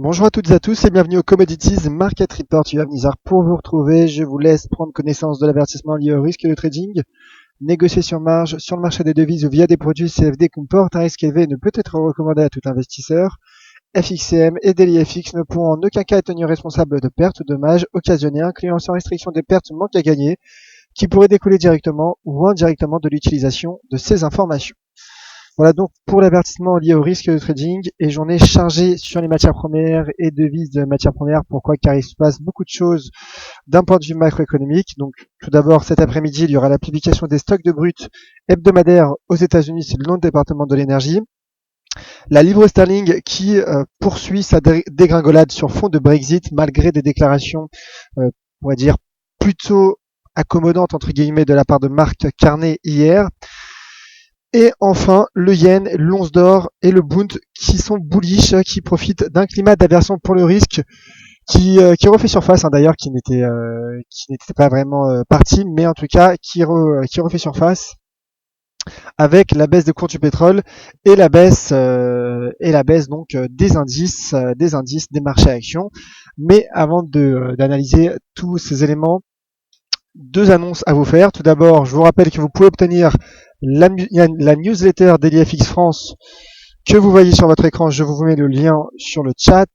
Bonjour à toutes et à tous et bienvenue au Commodities Market Report. Yoav Nizar pour vous retrouver. Je vous laisse prendre connaissance de l'avertissement lié au risque de trading. Négocier sur marge sur le marché des devises ou via des produits CFD comporte un risque élevé et ne peut être recommandé à tout investisseur. FXCM et DailyFX ne pourront en aucun cas être tenus responsables de pertes ou dommages occasionnés, incluant sans restriction des pertes manque à gagner qui pourraient découler directement ou indirectement de l'utilisation de ces informations. Voilà donc pour l'avertissement lié au risque de trading et j'en ai chargé sur les matières premières et devises de matières premières. Pourquoi? Car il se passe beaucoup de choses d'un point de vue macroéconomique. Donc tout d'abord cet après-midi il y aura la publication des stocks de brut hebdomadaires aux États-Unis selon le département de l'énergie. La livre sterling qui poursuit sa dégringolade sur fond de Brexit malgré des déclarations, on va dire, plutôt accommodantes entre guillemets de la part de Mark Carney hier. Et enfin, le yen, l'once d'or et le Bund qui sont bullish, qui profitent d'un climat d'aversion pour le risque qui refait surface, d'ailleurs, qui n'était pas vraiment parti, mais en tout cas qui refait surface avec la baisse des cours du pétrole et la baisse donc des indices des marchés actions. Mais avant d'analyser tous ces éléments, deux annonces à vous faire. Tout d'abord, je vous rappelle que vous pouvez obtenir la newsletter DailyFX France que vous voyez sur votre écran. Je vous mets le lien sur le chat.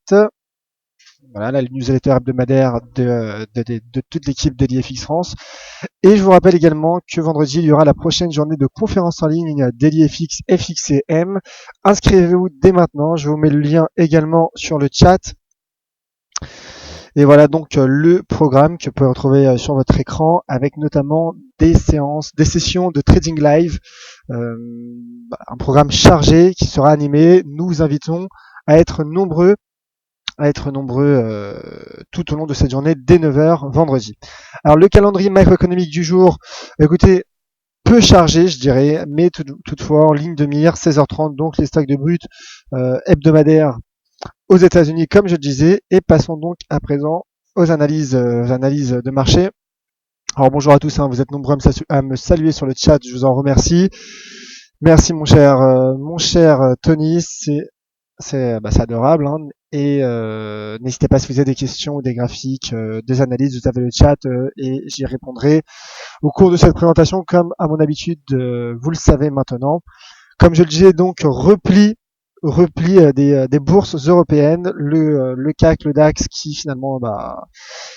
Voilà, la newsletter hebdomadaire de toute l'équipe DailyFX France. Et je vous rappelle également que vendredi, il y aura la prochaine journée de conférence en ligne DailyFX FXCM. Inscrivez-vous dès maintenant. Je vous mets le lien également sur le chat. Et voilà donc le programme que vous pouvez retrouver sur votre écran avec notamment des sessions de trading live, un programme chargé qui sera animé. Nous vous invitons à être nombreux tout au long de cette journée dès 9h vendredi. Alors le calendrier macroéconomique du jour, écoutez, peu chargé je dirais, mais toutefois en ligne de mire, 16h30, donc les stocks de brut hebdomadaires aux États-Unis, comme je le disais, et passons donc à présent aux analyses de marché. Alors bonjour à tous, vous êtes nombreux à me saluer sur le chat, je vous en remercie. Merci mon cher Tony, c'est adorable. Et n'hésitez pas si vous avez des questions ou des graphiques, des analyses, vous avez le chat et j'y répondrai au cours de cette présentation, comme à mon habitude, vous le savez maintenant. Comme je le disais, donc repli des bourses européennes, le CAC, le DAX qui finalement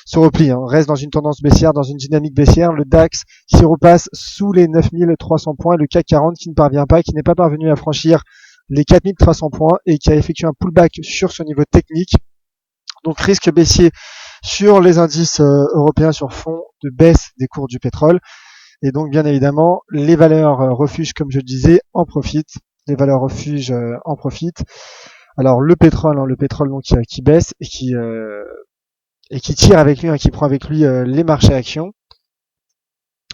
se replie, reste dans une tendance baissière, dans une dynamique baissière, le DAX qui repasse sous les 9300 points, le CAC 40 qui ne parvient pas, qui n'est pas parvenu à franchir les 4300 points et qui a effectué un pullback sur ce niveau technique. Donc risque baissier sur les indices européens sur fond de baisse des cours du pétrole. Et donc bien évidemment, les valeurs refuges, comme je le disais, en profitent. Les valeurs refuges en profitent. Alors le pétrole donc qui baisse et qui tire avec lui, qui prend avec lui les marchés actions.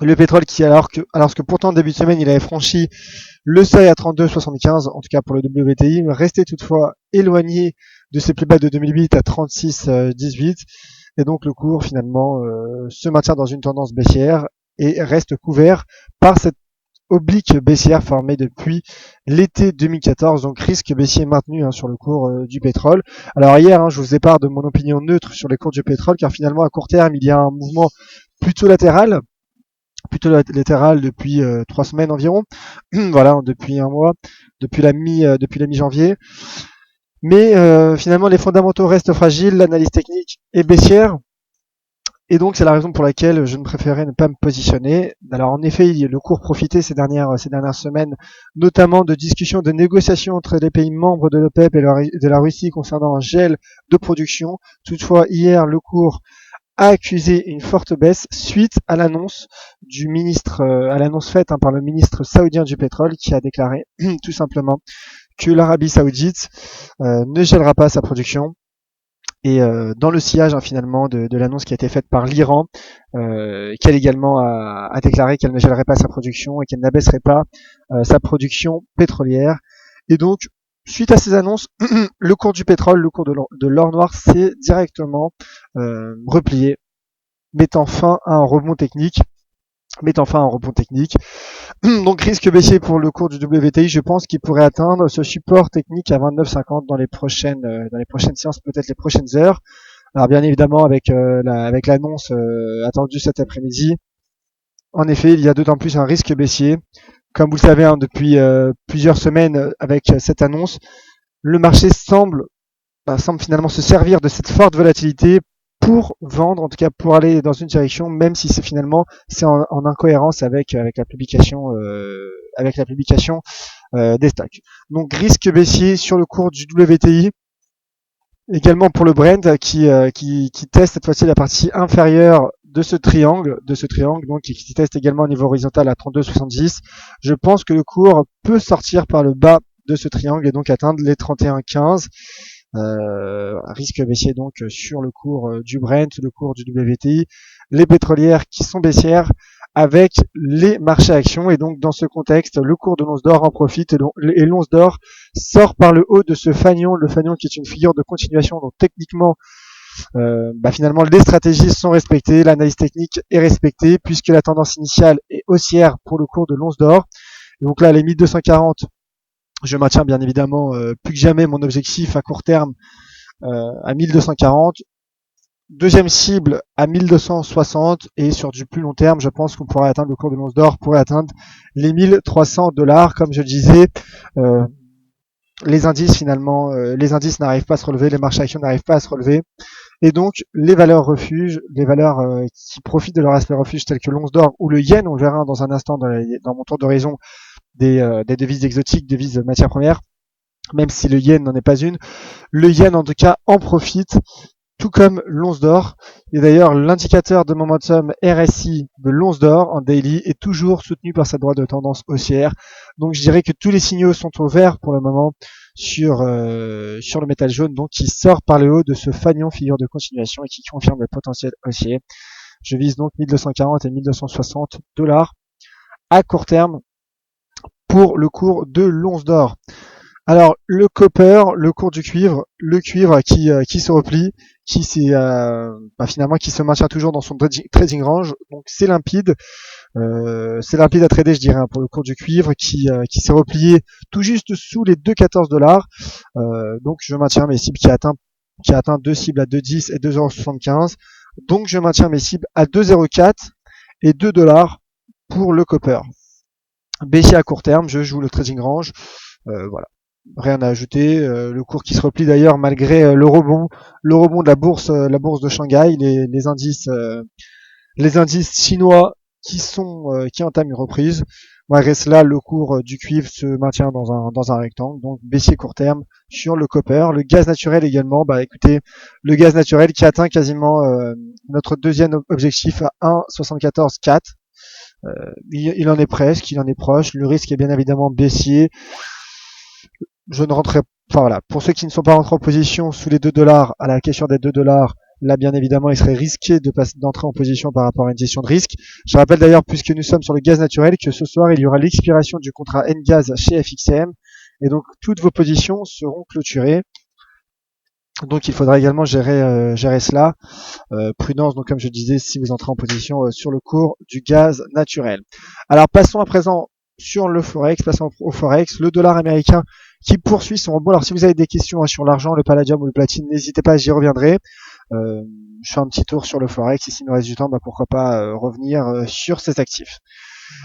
Le pétrole qui, alors que pourtant début de semaine il avait franchi le seuil à 32,75, en tout cas pour le WTI, restait toutefois éloigné de ses plus bas de 2008 à 36,18. Et donc le cours finalement se maintient dans une tendance baissière et reste couvert par cette oblique baissière formée depuis l'été 2014, donc risque baissier maintenu sur le cours du pétrole. Alors hier, je vous épare de mon opinion neutre sur les cours du pétrole, car finalement à court terme, il y a un mouvement plutôt latéral depuis 3 semaines environ, voilà, depuis un mois, depuis la mi-janvier. Mais finalement, les fondamentaux restent fragiles, l'analyse technique est baissière. Et donc, c'est la raison pour laquelle je ne préférais ne pas me positionner. Alors, en effet, le cours profitait ces dernières semaines, notamment de discussions, de négociations entre les pays membres de l'OPEP et de la Russie concernant un gel de production. Toutefois, hier, le cours a accusé une forte baisse suite à l'annonce faite par le ministre saoudien du pétrole qui a déclaré tout simplement que l'Arabie saoudite ne gèlera pas sa production. Et dans le sillage finalement de l'annonce qui a été faite par l'Iran, qu'elle également a déclaré qu'elle ne gèlerait pas sa production et qu'elle n'abaisserait pas sa production pétrolière. Et donc, suite à ces annonces, le cours du pétrole, le cours de l'or noir s'est directement replié, mettant fin à un rebond technique mettant fin à un rebond technique. Donc risque baissier pour le cours du WTI, je pense qu'il pourrait atteindre ce support technique à 29,50 dans les prochaines séances, peut-être les prochaines heures. Alors bien évidemment avec l'annonce attendue cet après-midi, en effet il y a d'autant plus un risque baissier. Comme vous le savez depuis plusieurs semaines avec cette annonce, le marché semble finalement se servir de cette forte volatilité pour vendre, en tout cas pour aller dans une direction, même si c'est en incohérence avec la publication des stocks. Donc risque baissier sur le cours du WTI, également pour le Brent qui teste cette fois-ci la partie inférieure de ce triangle, donc qui teste également au niveau horizontal à 32,70. Je pense que le cours peut sortir par le bas de ce triangle et donc atteindre les 31,15. Risque baissier donc sur le cours du Brent, le cours du WTI, les pétrolières qui sont baissières avec les marchés actions, et donc dans ce contexte le cours de l'once d'or en profite et l'once d'or sort par le haut de ce fanion, le fanion qui est une figure de continuation, donc techniquement finalement les stratégies sont respectées, l'analyse technique est respectée puisque la tendance initiale est haussière pour le cours de l'once d'or. Et donc là les 1240, je maintiens bien évidemment plus que jamais mon objectif à court terme à 1240. Deuxième cible à 1260, et sur du plus long terme, je pense qu'on pourra atteindre le cours de l'once d'or, pourrait atteindre les $1,300. Comme je le disais, les indices n'arrivent pas à se relever, les marchés actions n'arrivent pas à se relever, et donc les valeurs refuges, les valeurs qui profitent de leur aspect refuge telles que l'once d'or ou le yen, on verra dans un instant dans mon tour d'horizon des devises exotiques, devises matières premières, même si le yen n'en est pas une. Le yen en tout cas en profite, tout comme l'once d'or. Et d'ailleurs, l'indicateur de momentum RSI de l'once d'or en daily est toujours soutenu par sa droite de tendance haussière. Donc je dirais que tous les signaux sont au vert pour le moment sur le métal jaune, donc qui sort par le haut de ce fanion figure de continuation et qui confirme le potentiel haussier. Je vise donc 1240 et 1260 dollars à court terme pour le cours de l'once d'or. Alors le copper, le cours du cuivre, le cuivre qui se replie, finalement qui se maintient toujours dans son trading range, donc c'est limpide à trader, je dirais, pour le cours du cuivre qui s'est replié tout juste sous les 2,14 dollars. Donc je maintiens mes cibles qui a atteint deux cibles à 2,10 et 2,75. Donc je maintiens mes cibles à 2,04 et 2 dollars pour le copper. Baissier à court terme, je joue le trading range. Voilà. Rien à ajouter. Le cours qui se replie d'ailleurs malgré le rebond de la bourse de Shanghai, les indices chinois qui entament une reprise. Malgré cela, le cours du cuivre se maintient dans un rectangle, donc baissier court terme sur le copper. Le gaz naturel également, écoutez, le gaz naturel qui atteint quasiment notre deuxième objectif à 1,74,4. Il en est presque, il en est proche. Le risque est bien évidemment baissier. Je ne rentrerai pour ceux qui ne sont pas rentrés en position sous les 2 dollars, à la question des 2 dollars, là bien évidemment il serait risqué d'entrer en position par rapport à une gestion de risque. Je rappelle d'ailleurs, puisque nous sommes sur le gaz naturel, que ce soir il y aura l'expiration du contrat Ngaz chez FXM, et donc toutes vos positions seront clôturées. Donc il faudra également gérer cela. Prudence, donc comme je disais, si vous entrez en position sur le cours du gaz naturel. Alors passons à présent sur le Forex, passons au Forex, le dollar américain qui poursuit son rebond. Alors si vous avez des questions sur l'argent, le palladium ou le platine, n'hésitez pas, j'y reviendrai. Je fais un petit tour sur le Forex, et s'il nous reste du temps, pourquoi pas revenir sur ces actifs.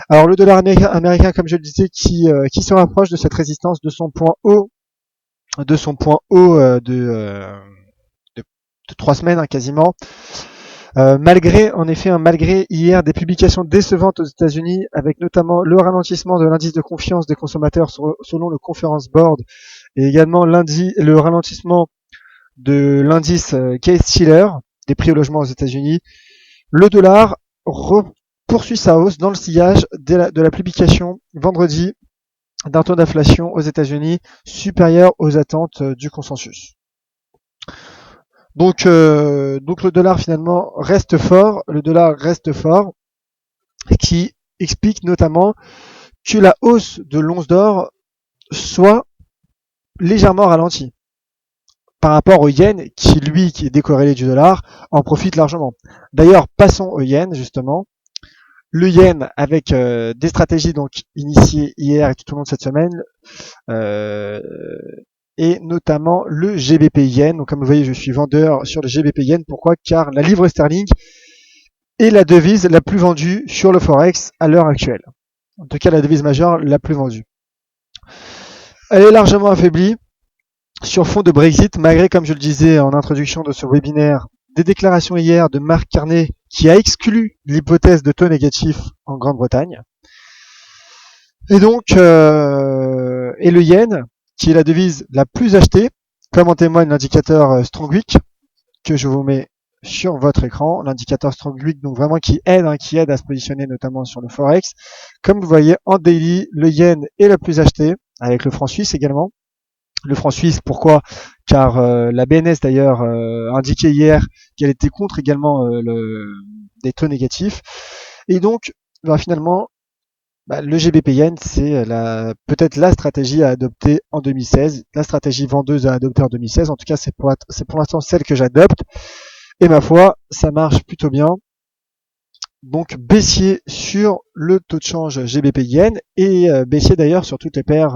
Alors le dollar américain, comme je le disais, qui se rapproche de cette résistance, de son point haut de 3 semaines quasiment. Malgré hier des publications décevantes aux États-Unis, avec notamment le ralentissement de l'indice de confiance des consommateurs selon le Conference Board, et également le ralentissement de l'indice Case-Shiller des prix au logement aux États-Unis, le dollar poursuit sa hausse dans le sillage de la publication vendredi d'un taux d'inflation aux États-Unis supérieur aux attentes du consensus. Donc le dollar finalement reste fort, qui explique notamment que la hausse de l'once d'or soit légèrement ralentie par rapport au yen qui est décorrélé du dollar, en profite largement. D'ailleurs, passons au yen justement. le yen avec des stratégies donc initiées hier et tout au long de cette semaine, euh, et notamment le GBP yen. Donc comme vous voyez, je suis vendeur sur le GBP yen. Pourquoi? Car la livre sterling est la devise la plus vendue sur le Forex à l'heure actuelle. En tout cas, la devise majeure la plus vendue. Elle est largement affaiblie sur fond de Brexit, malgré, comme je le disais en introduction de ce webinaire, des déclarations hier de Mark Carney qui a exclu l'hypothèse de taux négatif en Grande-Bretagne. Et donc, et le yen, qui est la devise la plus achetée, comme en témoigne l'indicateur Strongwick, que je vous mets sur votre écran, l'indicateur Strongwick, donc vraiment qui aide à se positionner notamment sur le Forex. Comme vous voyez, en daily, le yen est le plus acheté, avec le franc suisse également. Le franc suisse, pourquoi? Car la BNS d'ailleurs a indiqué hier qu'elle était contre également des taux négatifs. Et donc, finalement, le GBP yen, c'est peut-être la stratégie à adopter en 2016, la stratégie vendeuse à adopter en 2016. En tout cas, c'est pour l'instant celle que j'adopte. Et ma foi, ça marche plutôt bien. Donc baissier sur le taux de change GBP yen et baissier d'ailleurs sur toutes les paires,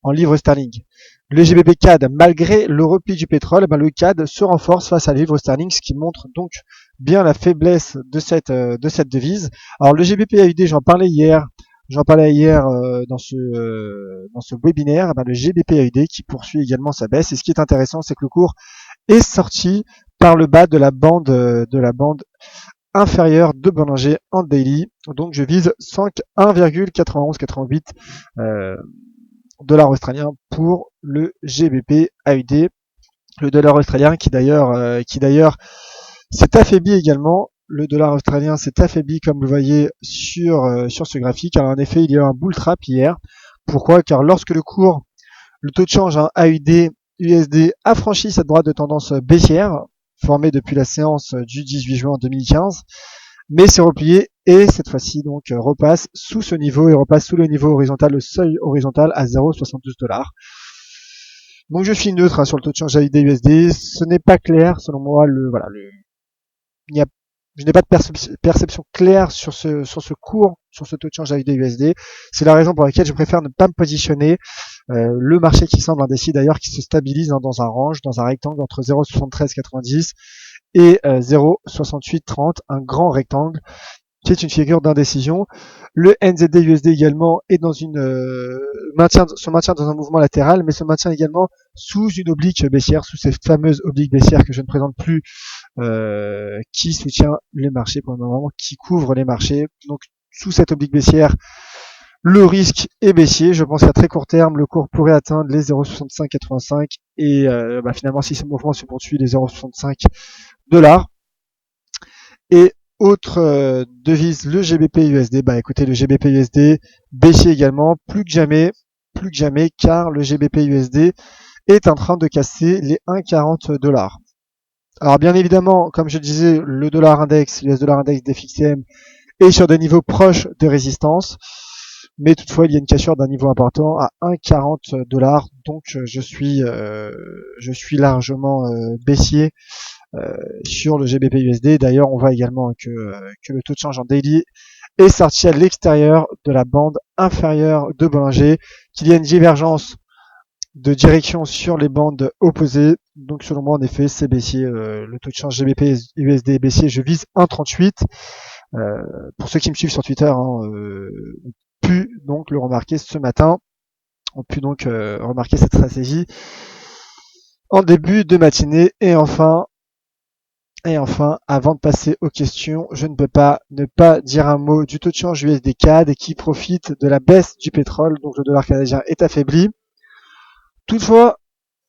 en livres sterling. Le GBP CAD, malgré le repli du pétrole, le CAD se renforce face à la livre sterling, ce qui montre donc bien la faiblesse de cette devise. Alors le GBP AUD, j'en parlais hier dans ce webinaire. Le GBP AUD qui poursuit également sa baisse. Et ce qui est intéressant, c'est que le cours est sorti par le bas de la bande inférieure de Bollinger en daily. Donc je vise 1,9188 dollars australiens pour le GBP AUD. Le dollar australien qui d'ailleurs s'est affaibli également. Le dollar australien s'est affaibli comme vous le voyez sur ce graphique. Alors en effet, il y a eu un bull trap hier. Pourquoi? Car lorsque le taux de change AUD USD a franchi cette droite de tendance baissière formée depuis la séance du 18 juin 2015, mais s'est replié et cette fois-ci donc repasse sous ce niveau et repasse sous le niveau horizontal, le seuil horizontal à 0,72 $. Donc je suis neutre sur le taux de change AUD USD. Ce n'est pas clair selon moi. Je n'ai pas de perception claire sur ce cours, sur ce taux de change AUD USD. C'est la raison pour laquelle je préfère ne pas me positionner. Le marché qui semble indécis d'ailleurs, qui se stabilise dans un range, dans un rectangle entre 0,7390 et 0,6830, un grand rectangle qui est une figure d'indécision. Le NZD USD également est dans se maintient dans un mouvement latéral, mais se maintient également sous une oblique baissière, sous cette fameuse oblique baissière que je ne présente plus, qui soutient les marchés pour le moment, qui couvre les marchés. Donc sous cette oblique baissière, le risque est baissier. Je pense qu'à très court terme, le cours pourrait atteindre les 0,6585 et finalement, si ce mouvement se poursuit, les 0,65 $. Et autre devise, le GBP USD. Écoutez, le GBP USD baissier également, plus que jamais, car le GBP USD est en train de casser les 1,40 $. Alors bien évidemment, comme je disais, le dollar index, l'US dollar index DXYM est sur des niveaux proches de résistance, mais toutefois il y a une cassure d'un niveau important à 1,40 $. Donc je suis largement baissier sur le GBP USD. D'ailleurs, on voit également que le taux de change en daily est sorti à l'extérieur de la bande inférieure de Bollinger, qu'il y a une divergence de direction sur les bandes opposées. Donc selon moi, en effet, c'est baissier. Le taux de change GBP USD est baissier. Je vise 1,38. Pour ceux qui me suivent sur Twitter, ont pu donc le remarquer ce matin, ont pu donc remarquer cette stratégie en début de matinée. Et enfin, avant de passer aux questions, je ne peux pas ne pas dire un mot du taux de change USD CAD qui profite de la baisse du pétrole, donc le dollar canadien est affaibli. Toutefois,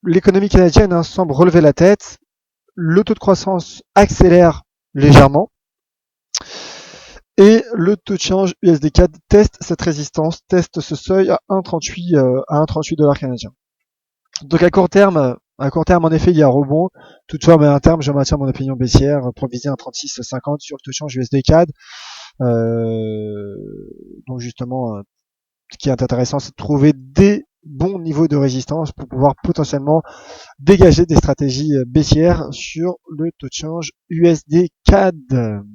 l'économie canadienne semble relever la tête, le taux de croissance accélère légèrement et le taux de change USD CAD teste cette résistance, teste ce seuil à 1,38 $ canadien. Donc à court terme, en effet, il y a un rebond. Toutefois, à terme, je maintiens mon opinion baissière pour viser un 36,50 sur le taux de change USD CAD. Donc justement, ce qui est intéressant, c'est de trouver des bons niveaux de résistance pour pouvoir potentiellement dégager des stratégies baissières sur le taux de change USD CAD.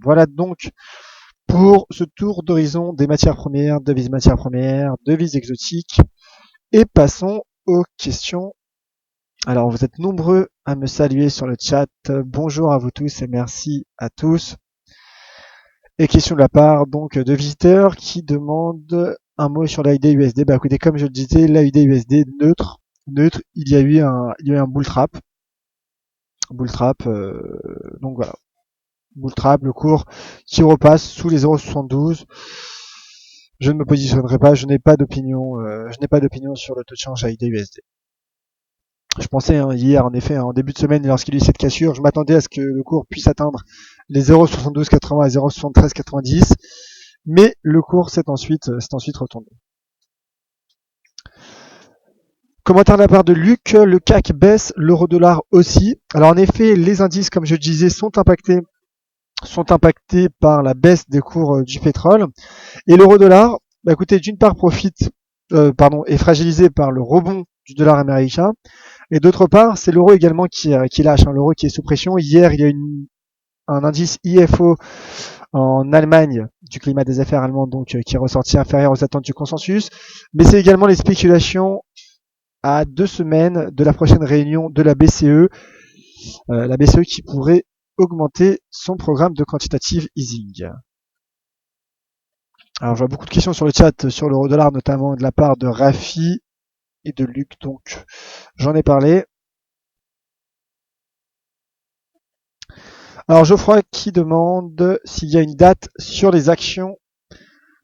Voilà donc pour ce tour d'horizon des matières premières, devises exotiques. Et passons aux questions. Alors, vous êtes nombreux à me saluer sur le chat. Bonjour à vous tous et merci à tous. Et question de la part donc de visiteurs qui demandent un mot sur l'AUD USD. Bah écoutez, comme je le disais, l'AUD USD neutre, il y a eu un bull trap. Donc voilà. Bull trap, le cours qui repasse sous les 0,72. Je ne me positionnerai pas, je n'ai pas d'opinion sur le taux de change AUD USD. Je pensais hier, en effet, en début de semaine, lorsqu'il y a eu cette cassure, je m'attendais à ce que le cours puisse atteindre les 0,7280 et 0,7390, mais le cours s'est ensuite retourné. Commentaire de la part de Luc, le CAC baisse, l'euro-dollar aussi. Alors en effet, les indices, comme je le disais, sont impactés par la baisse des cours du pétrole. Et l'euro-dollar, bah écoutez, d'une part est fragilisé par le rebond du dollar américain. Et d'autre part, c'est l'euro également qui lâche, l'euro qui est sous pression. Hier, il y a un indice IFO en Allemagne du climat des affaires allemand, donc qui est ressorti inférieur aux attentes du consensus. Mais c'est également les spéculations à 2 semaines de la prochaine réunion de la BCE, qui pourrait augmenter son programme de quantitative easing. Alors, je vois beaucoup de questions sur le chat sur l'euro-dollar, notamment de la part de Rafi et de Luc, donc j'en ai parlé. Alors Geoffroy qui demande s'il y a une date sur les actions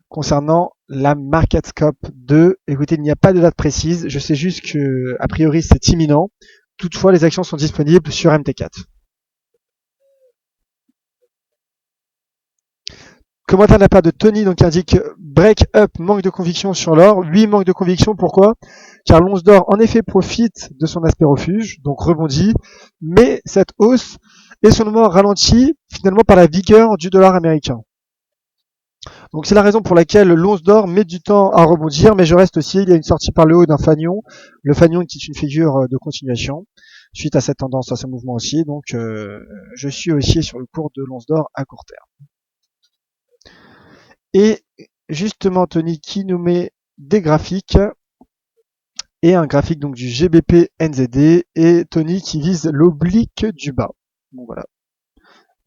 concernant la MarketScope 2. Écoutez, il n'y a pas de date précise, je sais juste que a priori c'est imminent. Toutefois, les actions sont disponibles sur MT4. Commentaire de la part de Tony donc, qui indique break up, manque de conviction sur l'or. Oui, manque de conviction, pourquoi? Car l'once d'or en effet profite de son aspect refuge, donc rebondit, mais cette hausse est seulement ralentie finalement par la vigueur du dollar américain. Donc c'est la raison pour laquelle l'once d'or met du temps à rebondir, mais je reste aussi, il y a une sortie par le haut d'un fanion, le fanion qui est une figure de continuation, suite à cette tendance, à ce mouvement aussi, donc je suis haussier sur le cours de l'once d'or à court terme. Et justement, Tony qui nous met des graphiques, et un graphique donc du GBP NZD, et Tony qui vise l'oblique du bas. Bon voilà.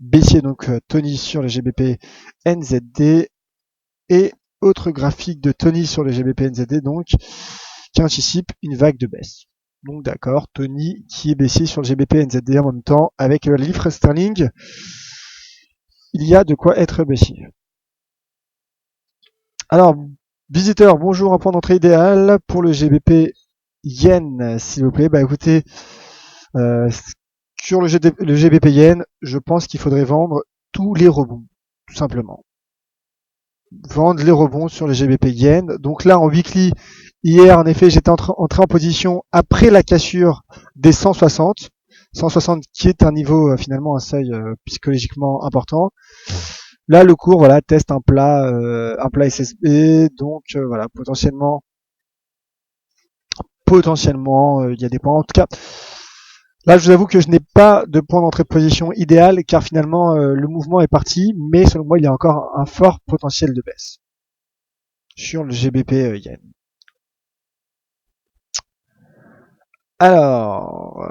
Baissier donc Tony sur le GBP NZD, et autre graphique de Tony sur le GBP NZD, donc qui anticipe une vague de baisse. Donc d'accord, Tony qui est baissier sur le GBP NZD en même temps avec le livre sterling. Il y a de quoi être baissier. Alors, visiteur, bonjour, un point d'entrée idéal pour le GBP Yen, s'il vous plaît. Bah écoutez, sur le GBP Yen, je pense qu'il faudrait vendre tous les rebonds, tout simplement. Vendre les rebonds sur le GBP Yen. Donc là, en weekly, hier, en effet, j'étais entré en position après la cassure des 160. 160 qui est un niveau, finalement, un seuil psychologiquement important. Là, le cours, voilà, teste un plat SSB, donc voilà, potentiellement, il y a des points. En tout cas, là, je vous avoue que je n'ai pas de point d'entrée de position idéal, car finalement, le mouvement est parti, mais selon moi, il y a encore un fort potentiel de baisse sur le GBP Yen. Alors,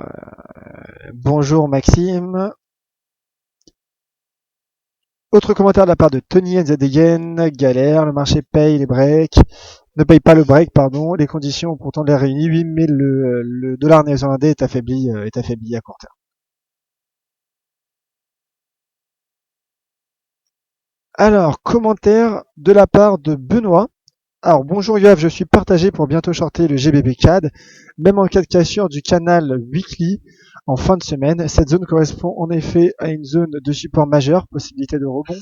bonjour Maxime. Autre commentaire de la part de Tony NZDN, galère, le marché paye les breaks, ne paye pas le break, pardon, les conditions ont pourtant l'air réunies, oui, mais le dollar néo-zélandais est affaibli à court terme. Alors, commentaire de la part de Benoît. Alors, bonjour Yoav, je suis partagé pour bientôt shorter le GBP CAD, même en cas de cassure du canal weekly en fin de semaine. Cette zone correspond en effet à une zone de support majeur, possibilité de rebond.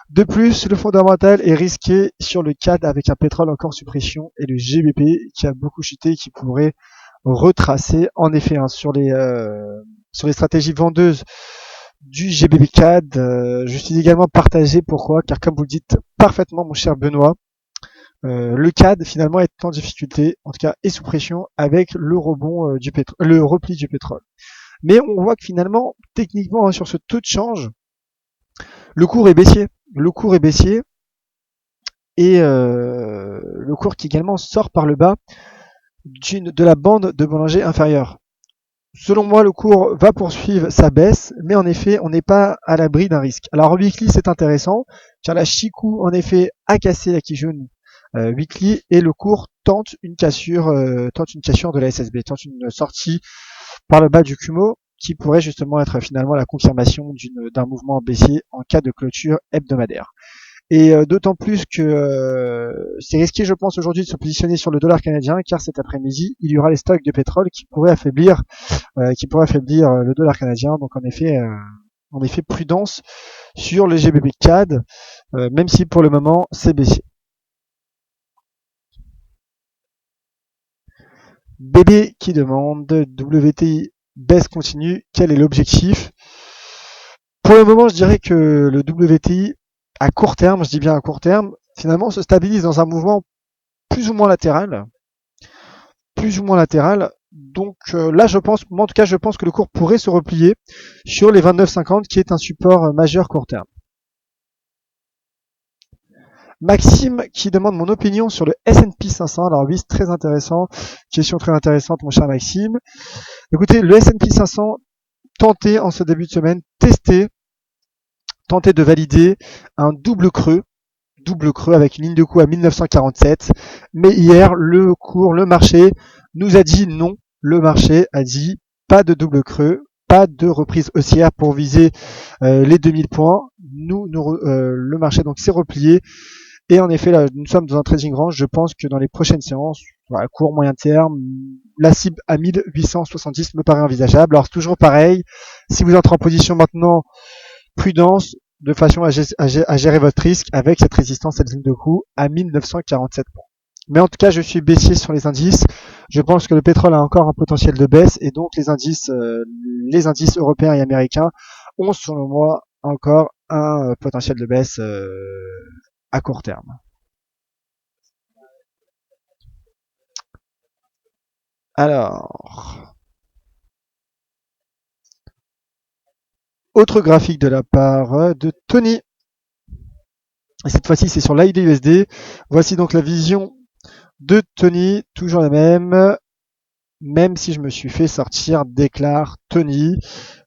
De plus, le fondamental est risqué sur le CAD avec un pétrole encore sous pression et le GBP qui a beaucoup chuté et qui pourrait retracer en effet sur les stratégies vendeuses du GBP CAD. Je suis également partagé. Pourquoi? Car comme vous le dites parfaitement, mon cher Benoît, le CAD finalement est en difficulté, en tout cas est sous pression avec le rebond le repli du pétrole. Mais on voit que finalement, techniquement, sur ce taux de change, le cours est baissier. le cours est baissier et le cours qui également sort par le bas de la bande de Bollinger inférieure. Selon moi, le cours va poursuivre sa baisse, mais en effet, on n'est pas à l'abri d'un risque. Alors en weekly, c'est intéressant, car la Chikou, en effet, a cassé la Kijun weekly, et le cours tente une cassure de la SSB, tente une sortie par le bas du Kumo, qui pourrait justement être finalement la confirmation d'un mouvement baissier en cas de clôture hebdomadaire. Et d'autant plus que c'est risqué, je pense, aujourd'hui de se positionner sur le dollar canadien, car cet après-midi, il y aura les stocks de pétrole qui pourraient affaiblir le dollar canadien. Donc en effet, prudence sur le GBP CAD, même si pour le moment c'est baissier. Bébé qui demande WTI baisse continue, quel est l'objectif? Pour le moment, je dirais que le WTI à court terme, je dis bien à court terme, finalement se stabilise dans un mouvement plus ou moins latéral. Donc là, je pense que le cours pourrait se replier sur les 29,50 qui est un support majeur court terme. Maxime qui demande mon opinion sur le S&P 500. Alors oui, c'est très intéressant. Question très intéressante, mon cher Maxime. Écoutez, le S&P 500, tentez en ce début de semaine, tentez de valider un double creux avec une ligne de coup à 1947. Mais hier, le marché nous a dit non. Le marché a dit pas de double creux, pas de reprise haussière pour viser les 2000 points. Le marché donc s'est replié. Et en effet, là, nous sommes dans un trading range. Je pense que dans les prochaines séances, à court, moyen terme, la cible à 1870 me paraît envisageable. Alors, c'est toujours pareil. Si vous entrez en position maintenant, prudence, de façon à gérer votre risque avec cette résistance, cette ligne de coup à 1947 points. Mais en tout cas, je suis baissier sur les indices. Je pense que le pétrole a encore un potentiel de baisse et donc les indices européens et américains ont, selon moi, encore un potentiel de baisse à court terme. Alors, autre graphique de la part de Tony. Et cette fois-ci, c'est sur l'AID USD. Voici donc la vision de Tony, toujours la même si je me suis fait sortir, déclare Tony.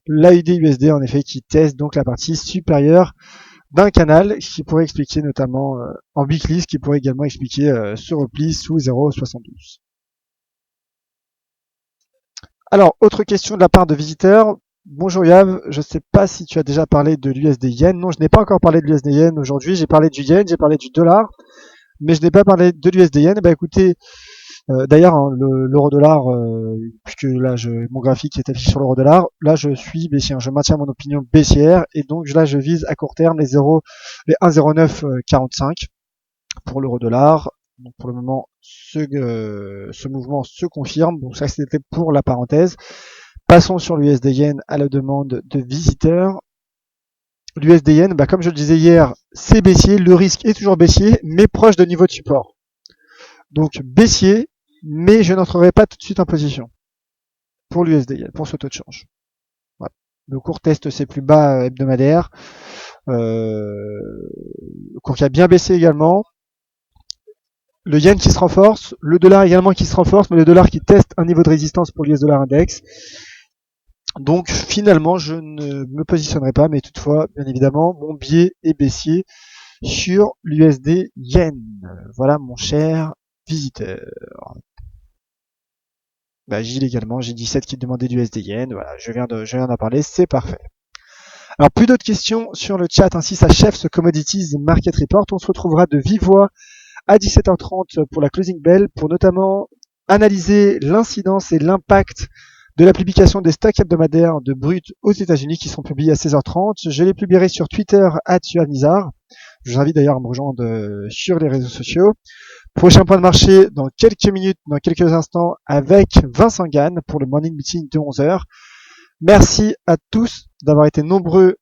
L'AID USD, en effet, qui teste donc la partie supérieure d'un canal, ce qui pourrait expliquer notamment en weekly, ce qui pourrait également expliquer ce repli sous 0,72. Alors, autre question de la part de visiteurs. Bonjour Yav, je ne sais pas si tu as déjà parlé de l'USD Yen. Non, je n'ai pas encore parlé de l'USD Yen aujourd'hui. J'ai parlé du Yen, j'ai parlé du dollar, mais je n'ai pas parlé de l'USD Yen. Bah écoutez, d'ailleurs, hein, l'euro-dollar, puisque là, mon graphique est affiché sur l'euro-dollar, là, je suis baissier. Je maintiens mon opinion baissière et donc là, je vise à court terme les 1,0945 pour l'euro-dollar. Donc pour le moment, ce mouvement se confirme. Donc ça, c'était pour la parenthèse. Passons sur l'USD Yen à la demande de visiteurs. L'USD Yen, comme je le disais hier, c'est baissier. Le risque est toujours baissier, mais proche de niveau de support. Donc baissier, mais je n'entrerai pas tout de suite en position pour l'USD Yen, pour ce taux de change. Voilà. Le court teste ses plus bas hebdomadaires. Le cours qui a bien baissé également. Le yen qui se renforce, le dollar également qui se renforce, mais le dollar qui teste un niveau de résistance pour l'US dollar index. Donc finalement, je ne me positionnerai pas, mais toutefois, bien évidemment, mon biais est baissier sur l'USD yen. Voilà mon cher visiteur. Gilles également, j'ai 17 qui demandait du USD yen. Voilà, je viens d'en parler, c'est parfait. Alors plus d'autres questions sur le chat, ainsi s'achève ce Commodities Market Report. On se retrouvera de vive voix à 17h30 pour la closing bell, pour notamment analyser l'incidence et l'impact de la publication des stocks hebdomadaires de brut aux États-Unis qui sont publiés à 16h30. Je les publierai sur Twitter @suavnizar. Je vous invite d'ailleurs à me rejoindre sur les réseaux sociaux. Prochain point de marché dans quelques minutes, dans quelques instants, avec Vincent Gann pour le morning meeting de 11h. Merci à tous d'avoir été nombreux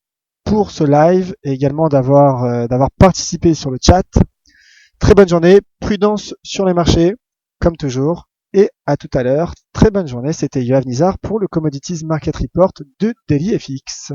pour ce live et également d'avoir participé sur le chat. Très bonne journée, prudence sur les marchés, comme toujours, et à tout à l'heure. Très bonne journée, c'était Yoav Nizar pour le Commodities Market Report de DailyFX.